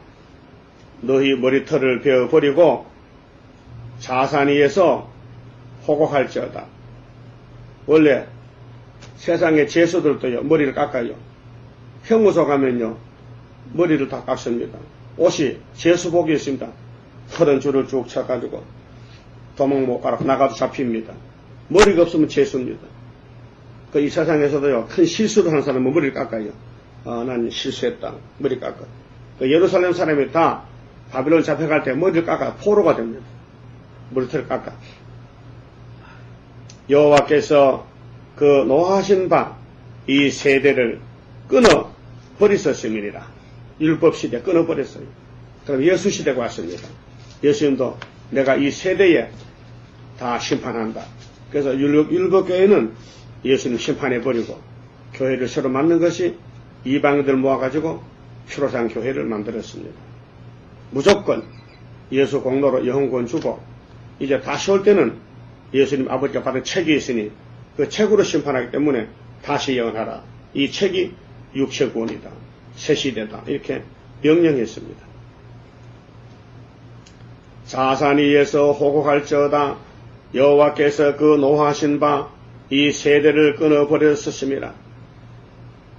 너희 머리털을 베어버리고 자산 위에서 호곡할지어다. 원래 세상의 제수들도요, 머리를 깎아요. 형무소 가면요, 머리를 다 깎습니다. 옷이 제수복이 있습니다. 털은 줄을 쭉 쳐가지고 도망 못 가라 나가도 잡힙니다. 머리가 없으면 제수입니다. 이 세상에서도요, 큰 실수를 하는 사람은 머리를 깎아요. 난 실수했다. 머리 깎아. 예루살렘 사람이 다 바빌론 잡혀갈 때 머리를 깎아 포로가 됩니다. 머리털을 깎아. 여호와께서 그 노하신 바 이 세대를 끊어 버리셨음이니라. 율법 시대 끊어 버렸어요. 그럼 예수 시대가 왔습니다. 예수님도 내가 이 세대에 다 심판한다. 그래서 율법교회는 예수님 심판해 버리고 교회를 새로 만든 것이 이방인들 모아가지고 피로상 교회를 만들었습니다. 무조건 예수 공로로 영혼권 주고 이제 다시 올 때는 예수님 아버지가 받은 책이 있으니 그 책으로 심판하기 때문에 다시 예언하라. 이 책이 육체구원이다. 새 시대다. 이렇게 명령했습니다. 자산 위에서 호곡할지어다. 여호와께서 그 노하신 바 이 세대를 끊어버렸었습니다.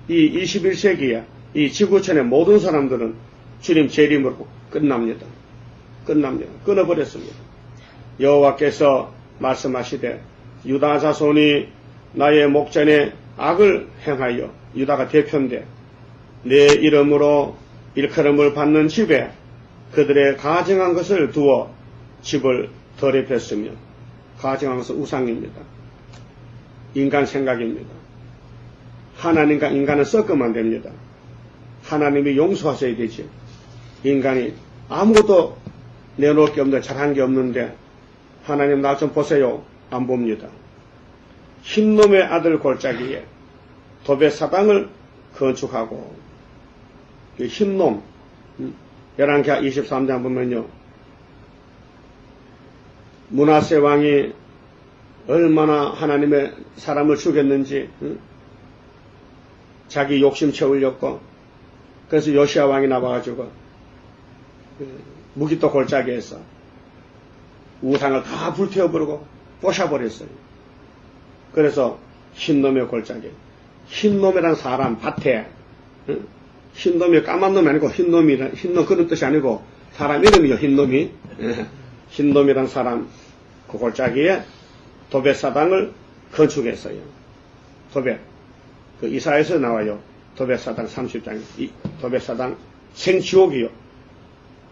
이 21세기에 이 지구촌의 모든 사람들은 주님 재림으로 끝납니다. 끊어버렸습니다. 여호와께서 말씀하시되 유다 자손이 나의 목전에 악을 행하여, 유다가 대표인데 내 이름으로 일컬음을 받는 집에 그들의 가증한 것을 두어 집을 더럽혔으며, 가증한 것은 우상입니다. 인간 생각입니다. 하나님과 인간은 섞으면 됩니다. 하나님이 용서하셔야 되지. 인간이 아무것도 내놓을 게 없는데, 잘한 게 없는데 하나님 나 좀 보세요. 안 봅니다. 흰놈의 아들 골짜기에 도벳 사당을 건축하고, 흰놈, 열왕기하 23장 보면요, 므낫세 왕이 얼마나 하나님의 사람을 죽였는지, 자기 욕심 채우려고. 그래서 요시야 왕이 나와가지고 무기토 골짜기에서 우상을 다 불태워버리고 부셔버렸어요. 그래서 흰놈의 골짜기, 흰놈이란 사람, 밭에, 흰놈이 까만 놈이 아니고 흰놈 그런 뜻이 아니고 사람 이름이요, 흰놈이. 흰놈이란 사람 그 골짜기에 도벳 사당을 건축했어요. 도벳, 그 이사야에서 나와요. 도벳 사당 30장, 도벳 사당 생지옥이요.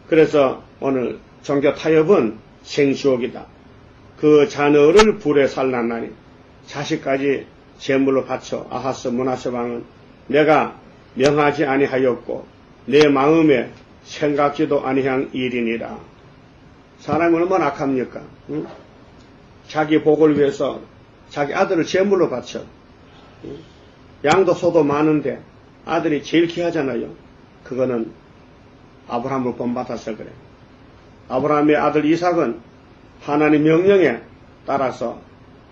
그래서 오늘 종교 타협은 생지옥이다. 그 자녀를 불에 살랐나니 자식까지 제물로 바쳐 아하스 므낫세 왕은 내가 명하지 아니하였고 내 마음에 생각지도 아니한 일이니라. 사람이 얼마나 악합니까? 응? 자기 복을 위해서 자기 아들을 제물로 바쳐. 양도 소도 많은데 아들이 제일 귀하잖아요. 그거는 아브라함을 본받아서 그래. 아브라함의 아들 이삭은 하나님 명령에 따라서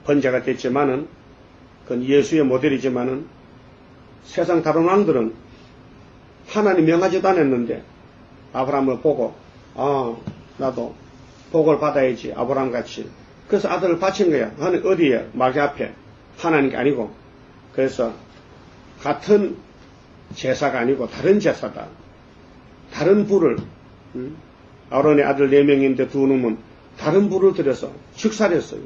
번제가 됐지만은, 그건 예수의 모델이지만은, 세상 다른 왕들은 하나님 명하지도 않았는데, 아브라함을 보고, 나도 복을 받아야지, 아브라함 같이. 그래서 아들을 바친 거야. 어디에? 마귀 앞에. 하나님이 아니고. 그래서 같은 제사가 아니고 다른 제사다. 다른 불을, 아론의 아들 4명인데 2놈은 다른 불을 들여서 축살했어요.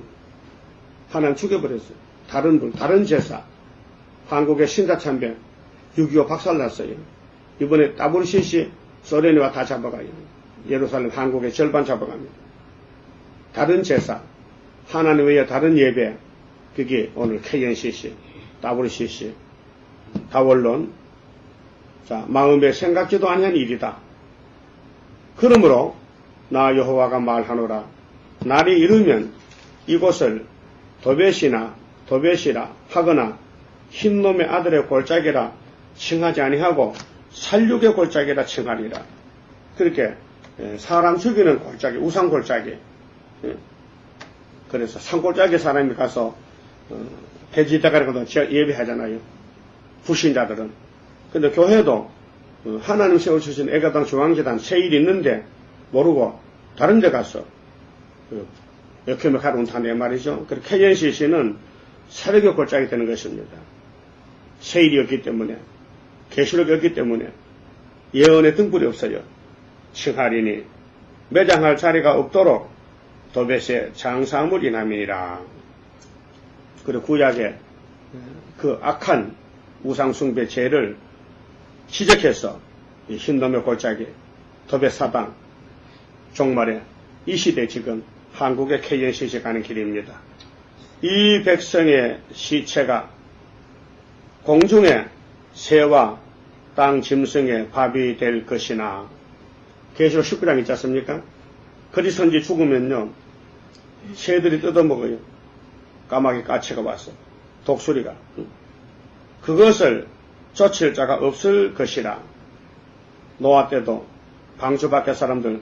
하나님 죽여버렸어요. 다른 불, 다른 제사. 한국의 신사참배 6.25 박살났어요. 이번에 WCC 소련이와 다 잡아가요. 예루살렘 한국의 절반 잡아갑니다. 다른 제사, 하나님 외에 다른 예배, 그게 오늘 KNCC, WCC, 다원론, 자, 마음에 생각지도 아니한 일이다. 그러므로 나 여호와가 말하노라. 날이 이르면 이곳을 도벳이라 하거나 흰놈의 아들의 골짜기라 칭하지 아니하고 살육의 골짜기라 칭하리라. 그렇게 사람 죽이는 골짜기, 우상 골짜기. 그래서 산골짜기 사람이 가서 돼지대가리거든 예배하잖아요. 불신자들은. 근데 교회도 하나님 세워주신 애가당 중앙재단 세일이 있는데 모르고 다른 데 가서 역회며 가run다네 말이죠. 그리고 KNCC는 사력의 골짜기 되는 것입니다. 세일이 없기 때문에, 계시록이 없기 때문에, 예언의 등불이 없어요. 칭하리니 매장할 자리가 없도록 도벳에 장사물이 남이니라. 그리고 구약의 그 악한 우상숭배 죄를 지적해서 이 흰놈의 골짜기, 도벳 사방, 종말에 이 시대 지금 한국의 KNCC 가는 길입니다. 이 백성의 시체가 공중의 새와 땅 짐승의 밥이 될 것이나, 계시록 19장 있지 않습니까? 거짓선지 죽으면요, 새들이 뜯어먹어요. 까마귀 까치가 와서, 독수리가. 그것을 쫓을 자가 없을 것이라. 노아 때도 방주 밖에 사람들,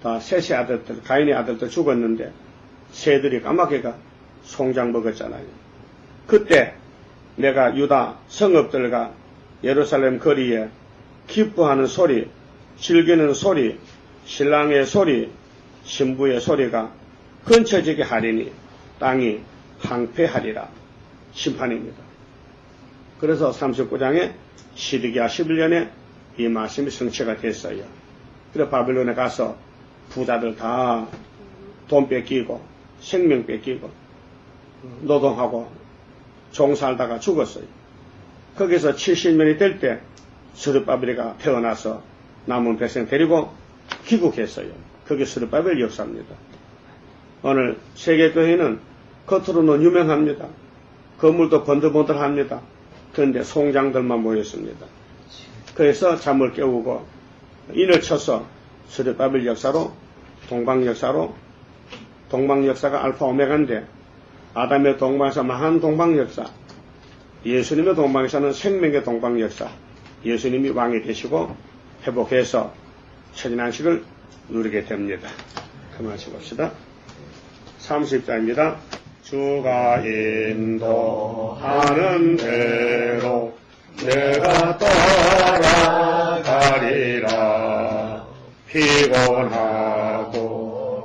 다 셋의 아들들, 가인의 아들들 죽었는데, 새들이 까마귀가 송장 먹었잖아요. 그때 내가 유다 성읍들과 예루살렘 거리에 기뻐하는 소리, 즐기는 소리, 신랑의 소리, 신부의 소리가 근처지게 하리니 땅이 황폐하리라. 심판입니다. 그래서 39장에 시드기야 11년에 이 말씀이 성취가 됐어요. 그래서 바빌론에 가서 부자들 다 돈 뺏기고 생명 뺏기고 노동하고 종 살다가 죽었어요. 거기서 70년이 될 때 스룹바벨이 태어나서 남은 백성 데리고 귀국했어요. 그게 스룹바벨 역사입니다. 오늘 세계교회는 겉으로는 유명합니다. 건물도 번들번들합니다. 그런데 송장들만 모였습니다. 그래서 잠을 깨우고 인을 쳐서 스룹바벨 역사로 동방역사가 알파 오메가인데, 아담의 동방에서 망한 동방역사, 예수님의 동방역사는 생명의 동방역사, 예수님이 왕이 되시고 회복해서 천인안식을 누리게 됩니다. 그만하시 봅시다. 30장입니다. 주가 인도하는 대로 내가 따라가리라. 피곤하고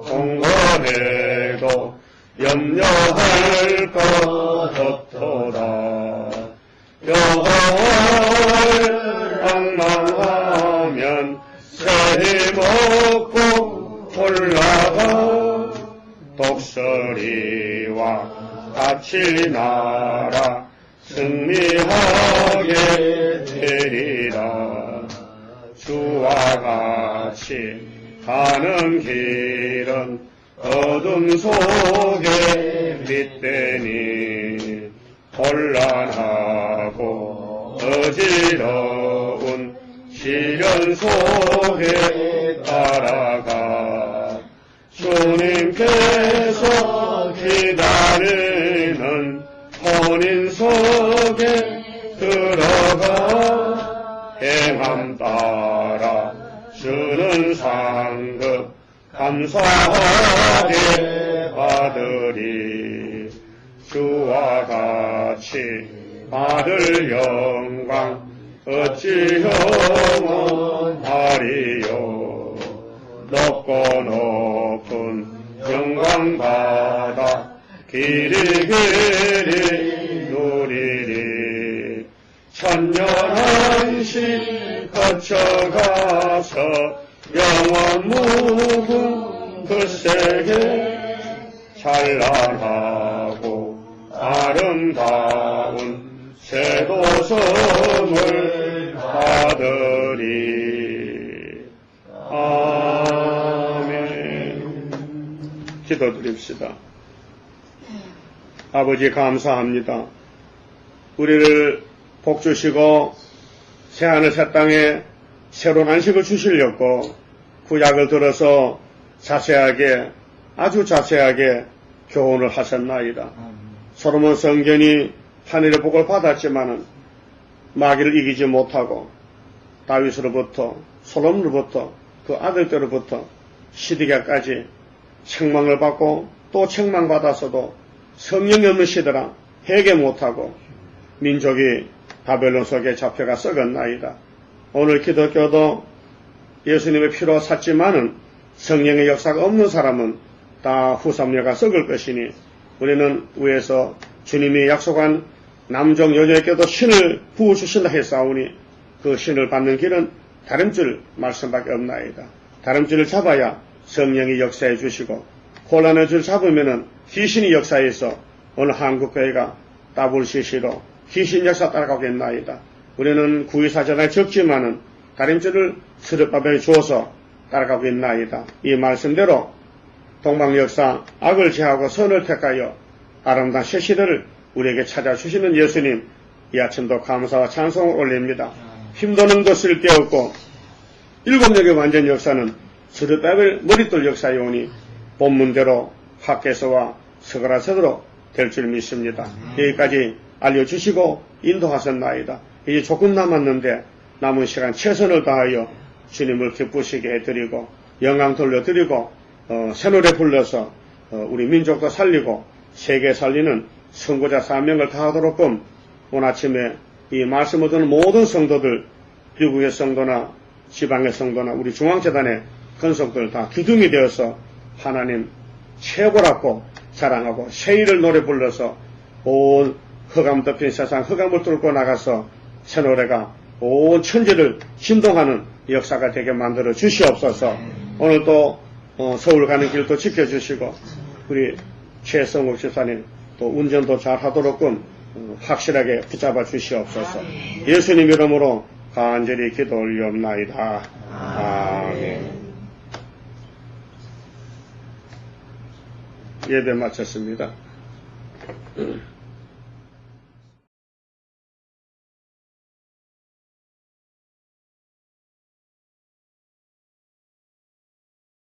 공허해도 염려할 것 없도다. 여호와를 악망하면 새 먹고 올라가 독수리와 같이 날아 승리하게 되리라. 주와 같이 가는 길은 어둠 속에 빛되니 혼란하고 어지러운 시련 속에 따라가 주님께서 기다리는 혼인 속에 들어가 행함 따라 주는 상급 감사하게 받으리. 주와 같이 받을 영광 어찌 영원하리요. 높고 높은 영광 받아 길이 누리리. 천년한시 거쳐가서 영원 무궁 그 세계 찬란하고 아름다운 세도성을 받으리. 아멘. 기도드립시다. 아버지 감사합니다. 우리를 복주시고 새하늘 새 땅에 새로운 안식을 주시려고 구약을 들어서 자세하게 아주 자세하게 교훈을 하셨나이다. 솔로몬 성전이 하늘의 복을 받았지만은 마귀를 이기지 못하고 다윗으로부터 솔로몬으로부터 그 아들들로부터 시드기야까지 책망을 받고 또 책망받아서도 성령이 없는 시대라 회개 못하고 민족이 바벨론 속에 잡혀가 썩었나이다. 오늘 기독교도 예수님의 피로 샀지만은 성령의 역사가 없는 사람은 다 후삼녀가 썩을 것이니 우리는 위에서 주님이 약속한 남종 여녀에게도 신을 부어주신다 했사오니 그 신을 받는 길은 다름질 말씀밖에 없나이다. 다름질을 잡아야 성령이 역사해 주시고 혼란의 줄 잡으면은 귀신이 역사해서 오늘 한국교회가 WCC로 귀신 역사 따라가겠나이다. 우리는 구의사전에 적지만은 다림질을 스르바벨에 주어서 따라가고 있나이다. 이 말씀대로 동방역사 악을 제하고 선을 택하여 아름다운 새 시대를 우리에게 찾아주시는 예수님, 이 아침도 감사와 찬송을 올립니다. 힘도 능도 쓸데없고 7명의 완전 역사는 스르바벨 머릿돌 역사에 오니 본문대로 학개서와 스가랴서대로 될 줄 믿습니다. 여기까지 알려주시고 인도하셨나이다. 이제 조금 남았는데 남은 시간 최선을 다하여 주님을 기쁘시게 해드리고 영광 돌려드리고 새 노래 불러서 우리 민족도 살리고 세계 살리는 선구자 사명을 다하도록끔 오늘 아침에 이 말씀을 듣는 모든 성도들, 미국의 성도나 지방의 성도나 우리 중앙재단의 건석들 다 기둥이 되어서 하나님 최고라고 자랑하고 새 일을 노래 불러서 온 흑암 덮인 세상 흑암을 뚫고 나가서 새 노래가 온 천지를 진동하는 역사가 되게 만들어 주시옵소서. 오늘 또 서울 가는 길도 지켜주시고 우리 최성욱 집사님 또 운전도 잘 하도록끔 확실하게 붙잡아 주시옵소서. 예수님 이름으로 간절히 기도 올리옵나이다. 아멘. 예배 마쳤습니다.